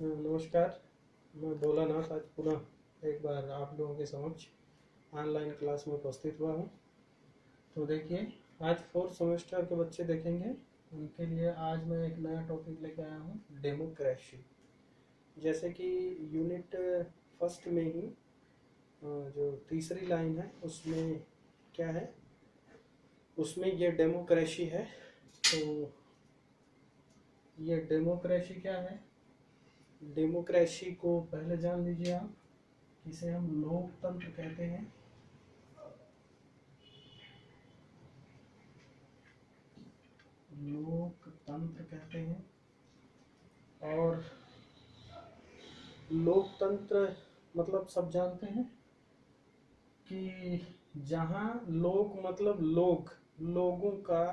नमस्कार। मैं भोलानाथ आज पुनः एक बार आप लोगों के समक्ष ऑनलाइन क्लास में उपस्थित हुआ हूँ। तो देखिए, आज फोर्थ सेमेस्टर के बच्चे देखेंगे, उनके लिए आज मैं एक नया टॉपिक लेकर आया हूँ, डेमोक्रेसी। जैसे कि यूनिट फर्स्ट में ही जो तीसरी लाइन है उसमें क्या है, उसमें ये डेमोक्रेसी है। तो ये डेमोक्रेसी क्या है? डेमोक्रेसी को पहले जान लीजिए आप, इसे हम लोकतंत्र कहते हैं। लोकतंत्र कहते हैं। और लोकतंत्र मतलब सब जानते हैं कि जहाँ लोक मतलब लोगों का,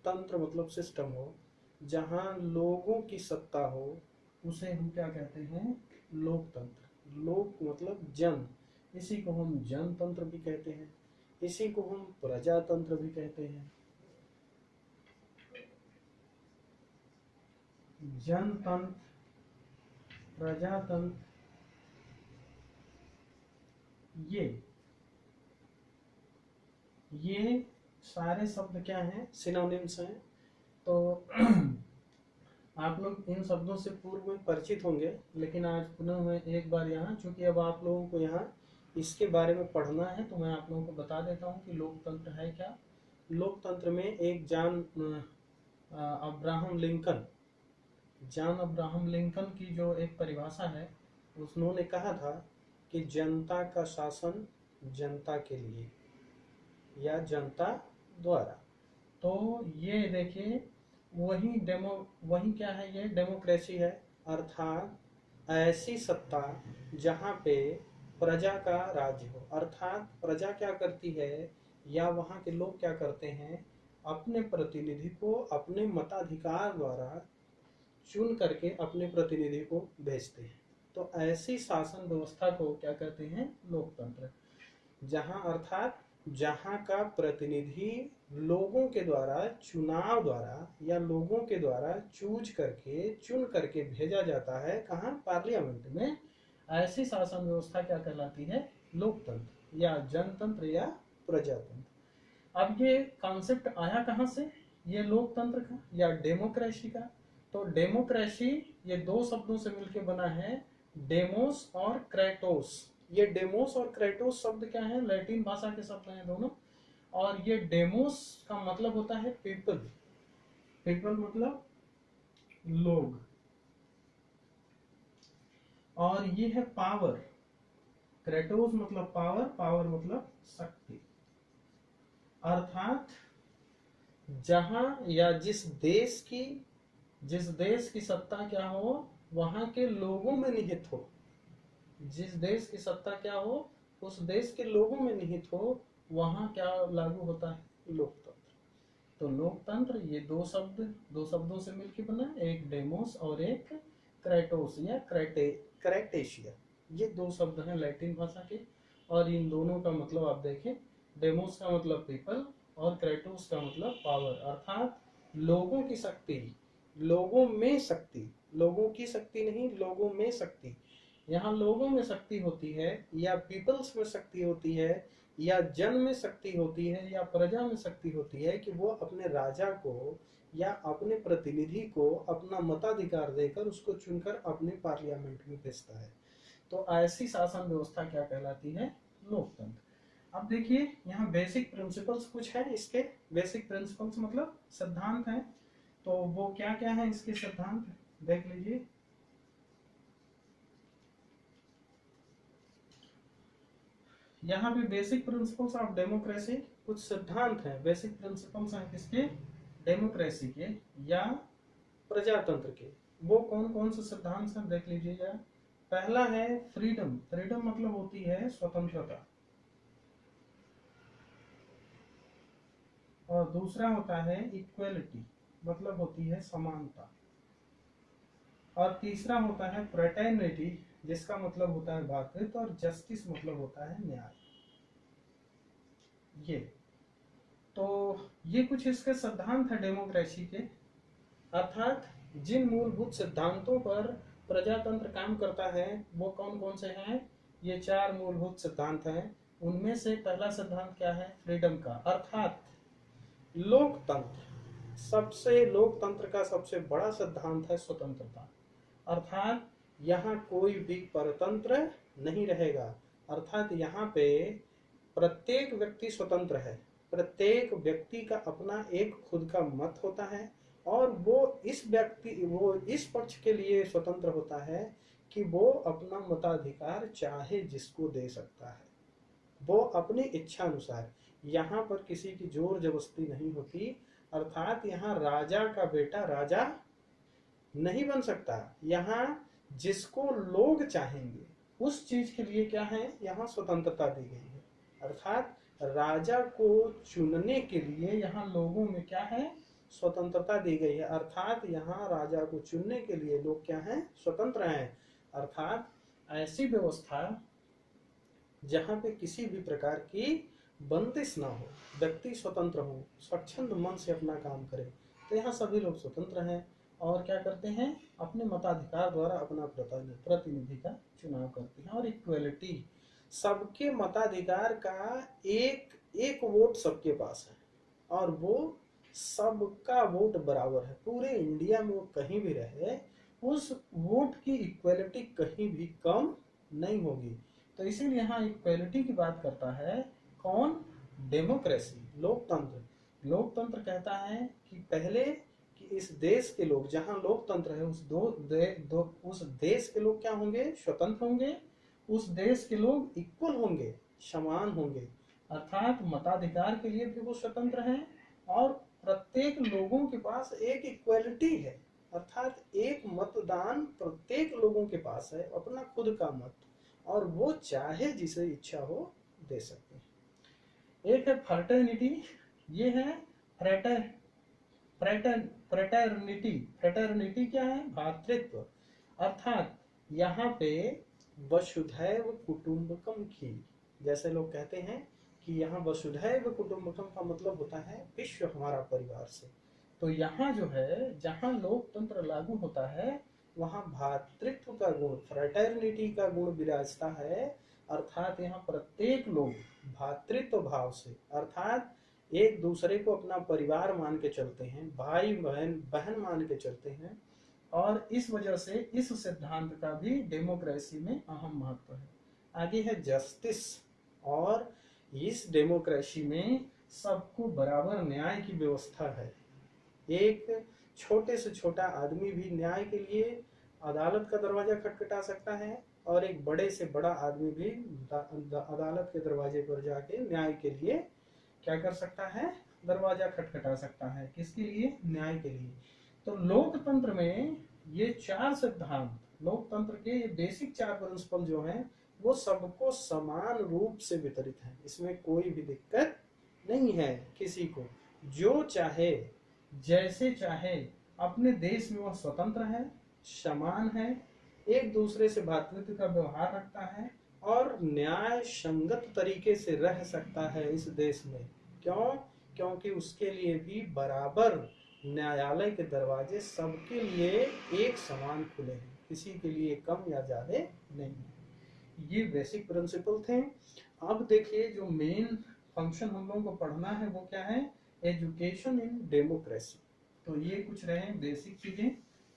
तंत्र मतलब सिस्टम हो, जहाँ लोगों की सत्ता हो, उसे हम क्या कहते हैं? लोकतंत्र। लोक मतलब जन, इसी को हम जनतंत्र भी कहते हैं, इसी को हम प्रजातंत्र भी कहते हैं। जनतंत्र, प्रजातंत्र, ये सारे शब्द क्या हैं? सिनोनिम्स हैं। तो आप लोग इन शब्दों से पूर्व में परिचित होंगे, लेकिन आज पुनः मैं एक बार यहाँ, चूंकि अब आप लोगों को यहाँ इसके बारे में पढ़ना है, तो मैं आप लोगों को बता देता हूँ कि लोकतंत्र है क्या। लोकतंत्र में एक जॉन अब्राहम लिंकन की जो एक परिभाषा है, उन्होंने कहा था कि जनता का शासन जनता के लिए या जनता द्वारा। तो ये देखिए, वही क्या है? ये डेमोक्रेसी है, अर्थात ऐसी सत्ता जहाँ पे प्रजा का राज्य हो। अर्थात प्रजा क्या करती है या वहाँ के लोग क्या करते हैं? अपने प्रतिनिधि को अपने मताधिकार द्वारा चुन करके अपने प्रतिनिधि को भेजते हैं। तो ऐसी शासन व्यवस्था को क्या कहते हैं? लोकतंत्र। जहाँ अर्थात जहाँ का प्रतिनिधि लोगों के द्वारा, चुनाव द्वारा या लोगों के द्वारा चुन करके भेजा जाता है। कहाँ? पार्लियामेंट में। ऐसी शासन व्यवस्था क्या कहलाती है? लोकतंत्र या जनतंत्र या प्रजातंत्र। अब ये कॉन्सेप्ट आया कहाँ से, ये लोकतंत्र का या डेमोक्रेसी का? तो डेमोक्रेसी ये दो शब्दों से मिलकर बना है, डेमोस और क्रेटोस। ये डेमोस और क्रेटोस शब्द क्या है? लैटिन भाषा के शब्द हैं दोनों। और ये डेमोस का मतलब होता है पीपल। पीपल मतलब लोग। और ये है पावर। क्रेटोस मतलब पावर, पावर मतलब शक्ति। अर्थात जहां या जिस देश की सत्ता क्या हो, वहां के लोगों में निहित हो। जिस देश की सत्ता क्या हो, उस देश के लोगों में निहित हो, वहां क्या लागू होता है? लोकतंत्र। तो लोकतंत्र ये दो शब्दों से मिलकर बना, एक डेमोस और एक क्रेटोस या क्रेटेशिया। ये दो शब्द हैं लैटिन भाषा के। और इन दोनों का मतलब आप देखें, डेमोस का मतलब पीपल और क्रेटोस का मतलब पावर। अर्थात लोगों की शक्ति, लोगों में शक्ति, लोगों की शक्ति नहीं, लोगों में शक्ति। यहाँ लोगों में शक्ति होती है या पीपल्स में शक्ति होती है या जन में शक्ति होती है या प्रजा में शक्ति होती है कि वो अपने राजा को या अपने प्रतिनिधि को अपना मताधिकार देकर उसको चुनकर अपने पार्लियामेंट में भेजता है। तो ऐसी शासन व्यवस्था क्या कहलाती है? लोकतंत्र। अब देखिए, यहाँ बेसिक प्रिंसिपल्स कुछ है इसके। बेसिक प्रिंसिपल्स मतलब सिद्धांत हैं। तो वो क्या क्या है इसके सिद्धांत, देख लीजिए। यहाँ पे बेसिक प्रिंसिपल्स ऑफ डेमोक्रेसी, कुछ सिद्धांत हैं, बेसिक प्रिंसिपल्स हैं किसके? डेमोक्रेसी के या प्रजातंत्र के। वो कौन कौन से सिद्धांत हैं देख लीजिएगा। पहला है फ्रीडम। फ्रीडम मतलब होती है स्वतंत्रता। और दूसरा होता है इक्वलिटी, मतलब होती है समानता। और तीसरा होता है फ्रेटर्निटी, जिसका मतलब होता है भ्रातृत्व। और जस्टिस मतलब होता है न्याय। तो ये कुछ इसके सिद्धांत है डेमोक्रेसी के। अर्थात जिन मूलभूत सिद्धांतों पर प्रजातंत्र काम करता है वो कौन कौन से हैं? ये 4 मूलभूत सिद्धांत हैं। उनमें से पहला सिद्धांत क्या है? फ्रीडम का, अर्थात लोकतंत्र। लोकतंत्र का सबसे बड़ा सिद्धांत है स्वतंत्रता, अर्थात यहाँ कोई भी परतंत्र नहीं रहेगा। अर्थात यहाँ पे प्रत्येक व्यक्ति स्वतंत्र है, प्रत्येक व्यक्ति का अपना एक खुद का मत होता है, और वो इस पक्ष के लिए स्वतंत्र होता है कि वो अपना मताधिकार चाहे जिसको दे सकता है, वो अपनी इच्छा अनुसार। यहाँ पर किसी की जोर जबरदस्ती नहीं होती, अर्थात यहाँ राजा का बेटा राजा नहीं बन सकता। यहाँ जिसको लोग चाहेंगे उस चीज के लिए क्या है, यहाँ स्वतंत्रता दी गई है। अर्थात राजा को चुनने के लिए यहाँ लोगों में क्या है, स्वतंत्रता दी गई है। अर्थात यहाँ राजा को चुनने के लिए लोग क्या हैं, स्वतंत्र हैं। अर्थात ऐसी व्यवस्था जहाँ पे किसी भी प्रकार की बंदिश ना हो, व्यक्ति स्वतंत्र हो, स्वच्छंद मन से अपना काम करे, तो यहाँ सभी लोग स्वतंत्र हैं और क्या करते हैं, अपने मताधिकार द्वारा अपना प्रतिनिधि का चुनाव करते हैं। और इक्वलिटी, सबके मताधिकार का एक वोट सबके पास है, और वो सबका वोट बराबर है। पूरे इंडिया में वो कहीं भी रहे, उस वोट की इक्वलिटी कहीं भी कम नहीं होगी। तो इसीलिए यहाँ इक्वलिटी की बात करता है कौन? डेमोक्रेसी, लोकतंत्र। लोकतंत्र कहता है कि पहले कि इस देश के लोग, जहां लोकतंत्र है उस देश के लोग क्या होंगे, स्वतंत्र होंगे। उस देश के लोग इक्वल होंगे, समान होंगे, अर्थात मताधिकार के लिए भी वो स्वतंत्र हैं, और प्रत्येक लोगों के पास एक इक्वलिटी है, अर्थात एक मतदान प्रत्येक लोगों के पास है, अपना खुद का मत, और वो चाहे जिसे इच्छा हो दे सकते हैं। एक है फ्रेटर्निटी, ये है फ्रेटर्निटी। फ्रेटर्निटी क्या है? भातृत्व। अर्थात यहाँ पे वसुधैव कुटुंबकम की, जैसे लोग कहते हैं कि यहाँ वसुधैव कुटुंबकम का मतलब होता है विश्व हमारा परिवार से। तो यहाँ जो है, जहाँ लोकतंत्र लागू होता है वहाँ भातृत्व का गुण, फ्रेटर्निटी का गुण विराजता है। अर्थात यहाँ प्रत्येक लोग भातृत्व भाव से, अर्थात एक दूसरे को अपना परिवार मान के चलते हैं, भाई बहन मान के चलते हैं, और इस वजह से इस सिद्धांत का भी डेमोक्रेसी में अहम महत्व है। आगे है जस्टिस, और इस डेमोक्रेसी में सबको बराबर न्याय की व्यवस्था है। एक छोटे से छोटा आदमी भी न्याय के लिए अदालत का दरवाजा खटखटा सकता है, और एक बड़े से बड़ा आदमी भी अदालत के दरवाजे पर जाके न्याय के लिए क्या कर सकता है, दरवाजा खटखटा सकता है। किसके लिए? न्याय के लिए। तो लोकतंत्र में ये 4 सिद्धांत, लोकतंत्र के ये बेसिक 4 प्रिंसिपल जो हैं वो सबको समान रूप से वितरित है, इसमें कोई भी दिक्कत नहीं है। किसी को जो चाहे जैसे चाहे अपने देश में वह स्वतंत्र है, समान है, एक दूसरे से भ्रातृत्व का व्यवहार रखता है, और न्याय संगत तरीके से रह सकता है इस देश में। क्यों? क्योंकि उसके लिए भी बराबर न्यायालय के दरवाजे सबके लिए एक समान खुले हैं, किसी के लिए कम या ज्यादा नहीं। ये बेसिक प्रिंसिपल थे। अब देखिए जो मेन फंक्शन हम लोगों को पढ़ना है वो क्या है, एजुकेशन इन डेमोक्रेसी। तो ये कुछ रहे बेसिक चीजें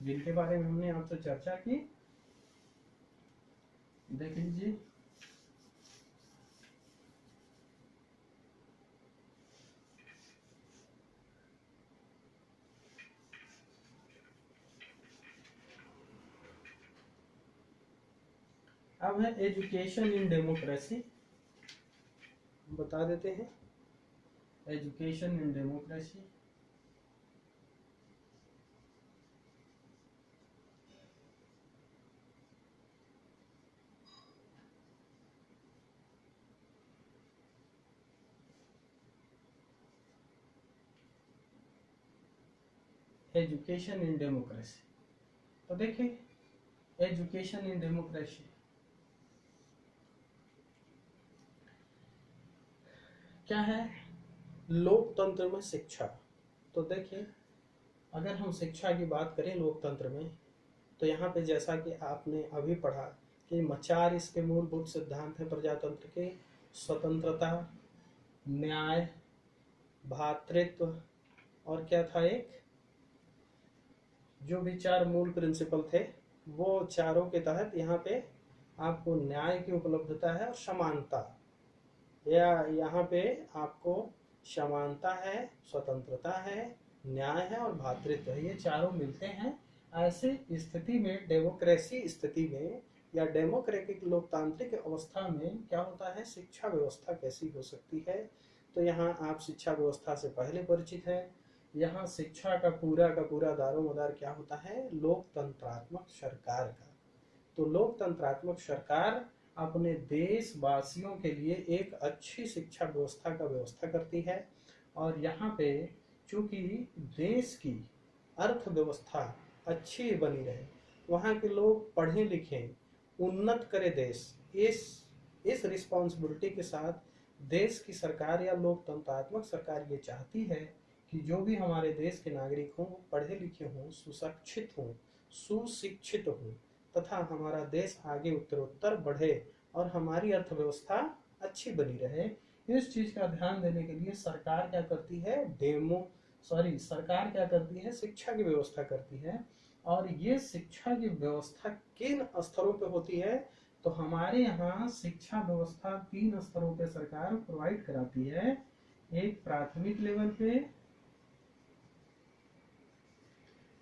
जिनके बारे में हमने आपसे चर्चा की। देख लीजिए, अब है एजुकेशन इन डेमोक्रेसी, बता देते हैं education in democracy. Education in democracy, तो देखिए एजुकेशन इन डेमोक्रेसी क्या है, लोकतंत्र में शिक्षा। तो देखिए अगर हम शिक्षा की बात करें लोकतंत्र में, तो यहाँ पे जैसा कि आपने अभी पढ़ा कि 4 इसके मूलभूत सिद्धांत हैं प्रजातंत्र के: स्वतंत्रता, न्याय, भ्रातृत्व, और क्या था एक, जो भी 4 मूल प्रिंसिपल थे, वो चारों के तहत यहाँ पे आपको न्याय की उपलब्धता है और समानता, या यहाँ पे आपको समानता है, स्वतंत्रता है, न्याय है और भ्रातृत्व है, ये चारों मिलते हैं। ऐसे स्थिति में, डेमोक्रेसी स्थिति में या डेमोक्रेटिक लोकतांत्रिक अवस्था में क्या होता है, शिक्षा व्यवस्था कैसी हो सकती है। तो यहाँ आप शिक्षा व्यवस्था से पहले परिचित हैं। यहाँ शिक्षा का पूरा दारोमदार क्या होता है, लोकतंत्रात्मक सरकार का। तो लोकतंत्रात्मक सरकार अपने देशवासियों के लिए एक अच्छी शिक्षा व्यवस्था का व्यवस्था करती है। और यहाँ पे चूंकि देश की अर्थव्यवस्था अच्छी बनी रहे, वहाँ के लोग पढ़े लिखें, उन्नत करे देश, इस रिस्पॉन्सिबिलिटी के साथ देश की सरकार या लोकतंत्रात्मक सरकार ये चाहती है कि जो भी हमारे देश के नागरिक हों, पढ़े लिखे हों, सुशिक्षित हों, सुशिक्षित हों, तथा हमारा देश आगे उत्तरोत्तर बढ़े और हमारी अर्थव्यवस्था अच्छी बनी रहे। इस चीज का ध्यान देने के लिए सरकार क्या करती है, सरकार क्या करती है, शिक्षा की व्यवस्था करती है। और ये शिक्षा की व्यवस्था किन स्तरों पे होती है, तो हमारे यहाँ शिक्षा व्यवस्था 3 स्तरों पे सरकार प्रोवाइड कराती है। एक प्राथमिक लेवल पे,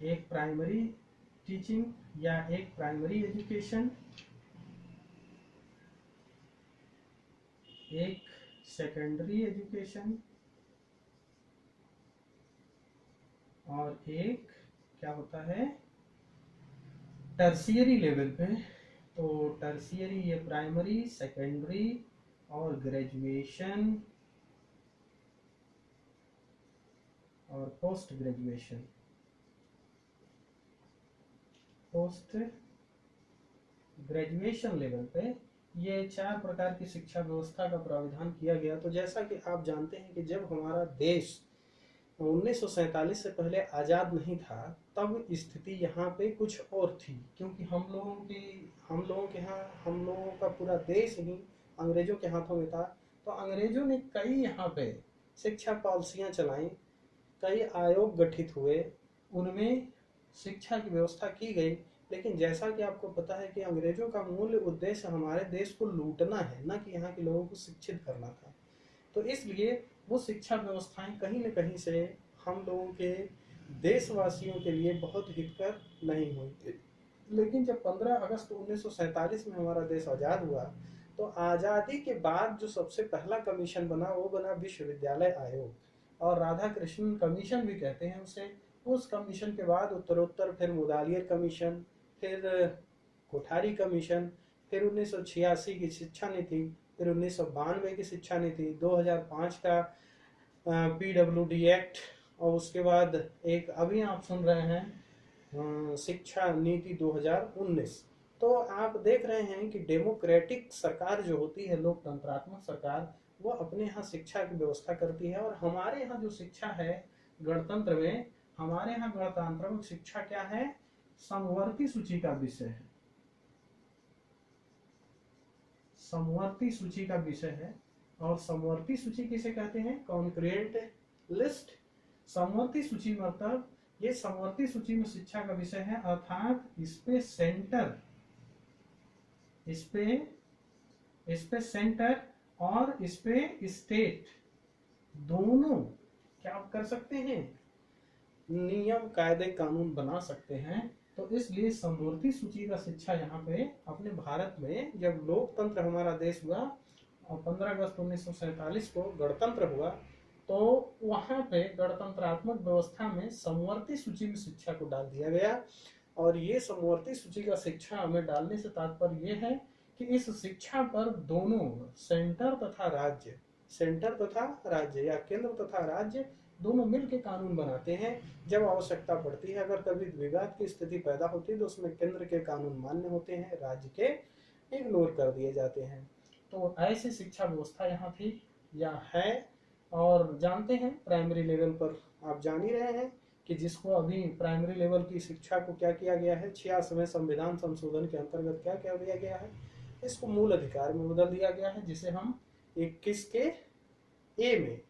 एक प्राइमरी टीचिंग या एक प्राइमरी एजुकेशन, एक सेकेंडरी एजुकेशन, और एक क्या होता है, टर्शियरी लेवल पे। तो टर्शियरी ये प्राइमरी, सेकेंडरी और ग्रेजुएशन और post graduation. Post graduation level पे ये 4 प्रकार की शिक्षा व्यवस्था का प्रावधान किया गया। तो जैसा कि आप जानते हैं कि जब हमारा देश 1947 से पहले आज़ाद नहीं था, तब स्थिति यहाँ पे कुछ और थी, क्योंकि हम लोगों का पूरा देश ही अंग्रेजों के हाथों में था। तो अंग्रेजों ने कई यहाँ पे शिक्षा पॉलिसियाँ चलाई, कई आयोग गठित हुए, उनमें शिक्षा की व्यवस्था की गई। लेकिन जैसा कि आपको पता है कि अंग्रेजों का मूल उद्देश्य हमारे देश को लूटना है, न कि यहाँ के लोगों को शिक्षित करना था। तो इसलिए वो शिक्षा व्यवस्थाएं कहीं न कहीं से हम लोगों के देशवासियों के लिए बहुत हितकर नहीं हुई। लेकिन जब 15 अगस्त 1947 में हमारा देश आज़ाद हुआ, तो आज़ादी के बाद जो सबसे पहला कमीशन बना, वो बना विश्वविद्यालय आयोग, और राधा कृष्णन कमीशन भी कहते हैं उसे। उस कमीशन के बाद उत्तरोत्तर फिर मुदालियर कमीशन, फिर कोठारी कमीशन, फिर 1986 की शिक्षा नीति, फिर 1992 की शिक्षा नीति, 2005 का PWD एक्ट, और उसके बाद एक अभी आप सुन रहे हैं शिक्षा नीति 2019। तो आप देख रहे हैं कि डेमोक्रेटिक सरकार जो होती है, लोकतंत्रात्मक सरकार, वो अपने यहाँ शिक्षा की व्यवस्था करती है। और हमारे यहाँ जो शिक्षा है गणतंत्र में, हमारे यहाँ गणतांत्रिक शिक्षा क्या है, समवर्ती सूची का विषय है। समवर्ती सूची का विषय है। और समवर्ती सूची किसे कहते हैं, कॉन्करेंट लिस्ट। समवर्ती सूची मतलब ये समवर्ती सूची में शिक्षा का विषय है, अर्थात इस पे सेंटर और इस पे स्टेट दोनों क्या कर सकते हैं, नियम कायदे कानून बना सकते हैं। तो इसलिए समवर्ती सूची का शिक्षा यहाँ पे अपने भारत में, जब लोकतंत्र हमारा देश हुआ और 15 अगस्त 1947 को गणतंत्र हुआ, तो वहाँ पे गणतंत्रात्मक व्यवस्था में समवर्ती सूची में शिक्षा को डाल दिया गया। और ये समवर्ती सूची का शिक्षा में डालने से तात्पर्य ये है कि इस शिक्षा पर दोनों सेंटर तथा राज्य या केंद्र तथा राज्य दोनों मिलकर कानून बनाते हैं। जब आवश्यकता पड़ती है, अगर कभी विवाद की स्थिति पैदा होती है, तो उसमें केंद्र के कानून मान्य होते हैं, राज्य के इग्नोर कर दिए जाते हैं। तो ऐसी शिक्षा व्यवस्था यहाँ थी या है। और जानते हैं प्राइमरी लेवल पर आप जान ही रहे हैं कि जिसको अभी प्राइमरी लेवल की शिक्षा को क्या किया गया है, 86वें संविधान संशोधन के अंतर्गत क्या क्या दिया गया है, इसको मूल अधिकार में बदल दिया गया है, जिसे हम 21 के ए में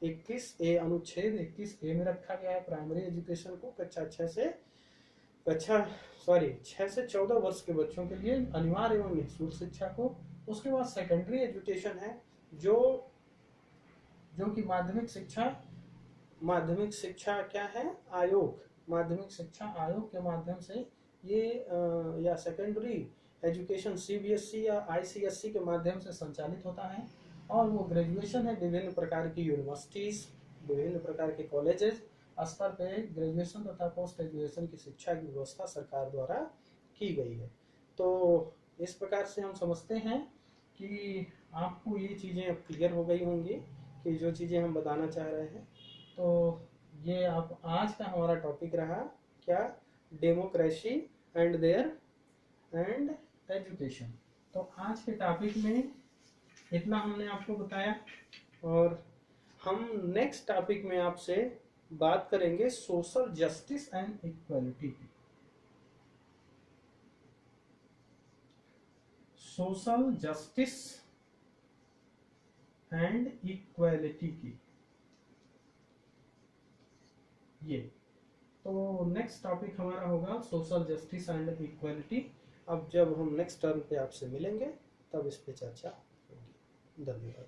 21 ए अनुच्छेद 21 ए में रखा गया है। प्राइमरी एजुकेशन को कक्षा 6 से 14 वर्ष के बच्चों के लिए अनिवार्य एवं निःशुल्क शिक्षा को। उसके बाद सेकेंडरी एजुकेशन है, जो कि माध्यमिक शिक्षा क्या है, आयोग, माध्यमिक शिक्षा आयोग के माध्यम से ये या सेकेंडरी एजुकेशन सीबीएसई या आईसीएसई के माध्यम से संचालित होता है। और वो ग्रेजुएशन है, विभिन्न प्रकार की यूनिवर्सिटीज, विभिन्न प्रकार के कॉलेजेस स्तर पे ग्रेजुएशन तथा पोस्ट ग्रेजुएशन की शिक्षा की व्यवस्था सरकार द्वारा की गई है। तो इस प्रकार से हम समझते हैं कि आपको ये चीज़ें अब क्लियर हो गई होंगी कि जो चीज़ें हम बताना चाह रहे हैं। तो ये आप आज का हमारा टॉपिक रहा क्या, डेमोक्रेसी एंड एजुकेशन। तो आज के टॉपिक में इतना हमने आपको बताया, और हम नेक्स्ट टॉपिक में आपसे बात करेंगे सोशल जस्टिस एंड इक्वालिटी की। सोशल जस्टिस एंड इक्वालिटी की ये तो नेक्स्ट टॉपिक हमारा होगा सोशल जस्टिस एंड इक्वालिटी। अब जब हम नेक्स्ट टर्म पे आपसे मिलेंगे तब इस पे चर्चा होगी। धन्यवाद।